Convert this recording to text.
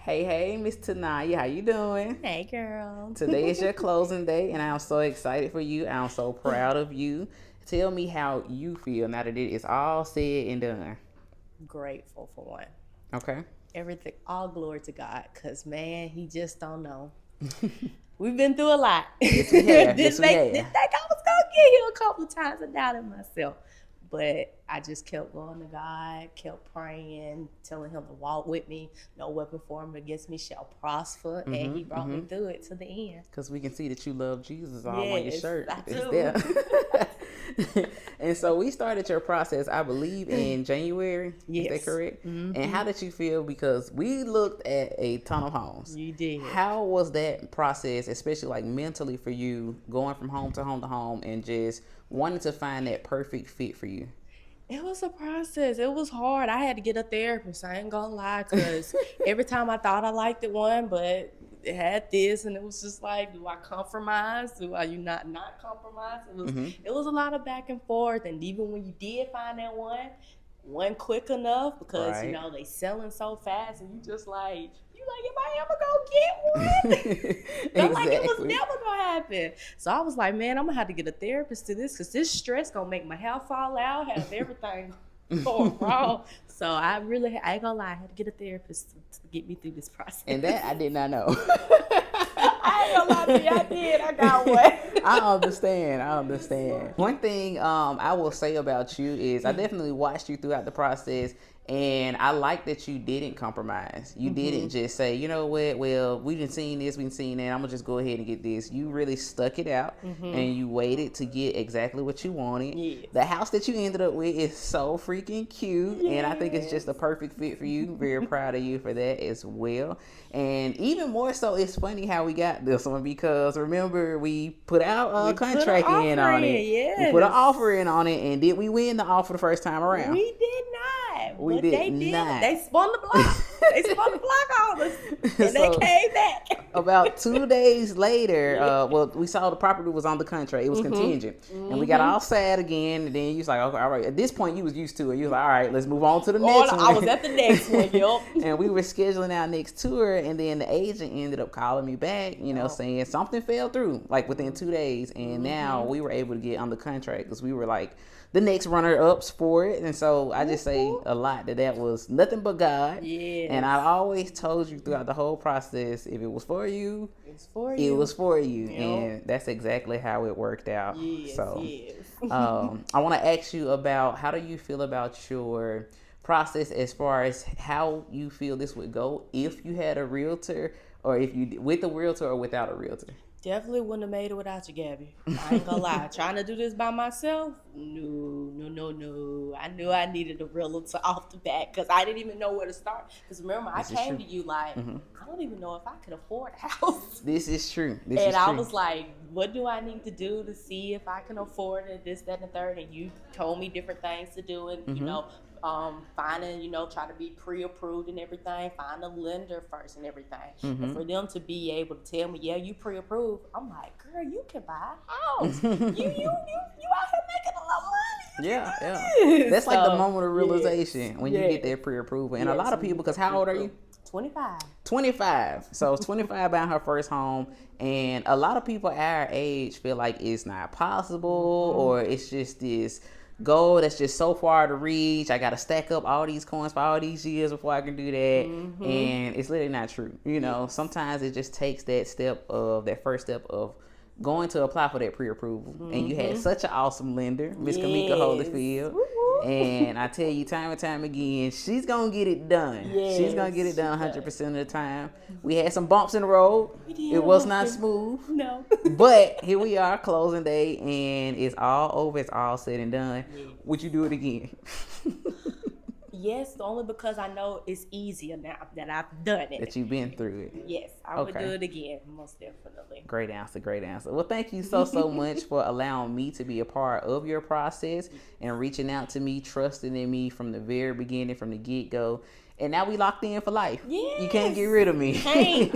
Hey, Miss Tanaya, how you doing? Hey, girl. Today is your closing day, and I'm so excited for you. I'm so proud of you. Tell me how you feel now that it is all said and done. Grateful for one. Okay. Everything, all glory to God, because man, he just don't know. We've been through a lot. Yes, we have. Didn't Yes, we think have. I was gonna get here a couple of times. I doubted myself, but I just kept going to God, kept praying, telling Him to walk with me. No weapon formed against me shall prosper, and He brought me through it to the end. Because we can see that you love Jesus all on your Yes, shirt. I It's do. there. And so we started your process, I believe, in January. Is that Yes. correct? And how did you feel? Because we looked at a ton of homes. You did. How was that process, especially like mentally for you, going from home to home to home and just wanting to find that perfect fit for you? It was a process. It was hard. I had to get a therapist. I ain't gonna lie, because every time I thought I liked it one, but it had this, and it was just like, do I compromise? Do I not compromise? It was a lot of back and forth, and even when you did find that one quick enough, because Right. they selling so fast, and you just like, am I ever gonna get one? Felt like it was never gonna happen. So I was like, man, I'm gonna have to get a therapist to this, because this stress gonna make my hair fall out, have everything going wrong. So I ain't gonna lie, I had to get a therapist to get me through this process. And that I did not know. I ain't gonna lie to you, I did. I got one. I understand. One thing I will say about you is I definitely watched you throughout the process, and I like that you didn't compromise. You didn't just say, you know what, well, we've been seeing this, we've been seeing that, I'm gonna just go ahead and get this. You really stuck it out, and you waited to get exactly what you wanted. Yes. The house that you ended up with is so freaking cute, and I think it's just a perfect fit for you. Very proud of you for that as well. And even more so, it's funny how we got this one, because remember, we put our contract in on it. Yes. We put an offer in on it, and did we win the offer the first time around? We did not. We but did they did. not. They spun the block. They spun the block on us, and they came back. About 2 days later, well, we saw the property was on the contract. It was contingent. And we got all sad again. And then you was like, okay, all right. At this point, you was used to it. You was like, all right, let's move on to the next one. I was at the next one, yup. And we were scheduling our next tour. And then the agent ended up calling me back, saying something fell through, like within 2 days. And now we were able to get on the contract, because we were like the next runner-ups for it. And so I just say a lot that was nothing but God. Yes. And I always told you throughout the whole process, if it was for you, it's for you. it was for you. Yep. And that's exactly how it worked out. Yes, So yes. I want to ask you about, how do you feel about your process as far as how you feel this would go if you had a realtor, or if you with a realtor or without a realtor? Definitely wouldn't have made it without you, Gabby. I ain't gonna lie. Trying to do this by myself? No. I knew I needed a realtor off the bat, because I didn't even know where to start. Because remember, I came to you like, I don't even know if I could afford a house. This is true. I was like, what do I need to do to see if I can afford it, this, that, and the third? And you told me different things to do, and finding, try to be pre-approved and everything, find a lender first and everything. And for them to be able to tell me, yeah, you pre-approved, I'm like, girl, you can buy a house. you out here making a lot of money. Yeah. That's like the moment of realization when you get that pre-approval. And a lot of people, because how old are you? 25. So 25 buying her first home, and a lot of people our age feel like it's not possible, or it's just this goal that's just so far to reach. I gotta stack up all these coins for all these years before I can do that. And it's literally not true. Sometimes it just takes that first step of going to apply for that pre-approval. And you had such an awesome lender, Miss Kamika Holyfield. And I tell you time and time again, she's gonna get it done. She's gonna get it done 100% of the time. We had some bumps in the road. It was not smooth. No. But here we are, closing day, and it's all over. It's all said and done. Would you do it again? Yes, only because I know it's easier now that I've done it. That you've been through it. Yes, I would do it again, most definitely. Great answer. Well, thank you so much for allowing me to be a part of your process and reaching out to me, trusting in me from the very beginning, from the get-go. And now we locked in for life. Yes. You can't get rid of me. Can't.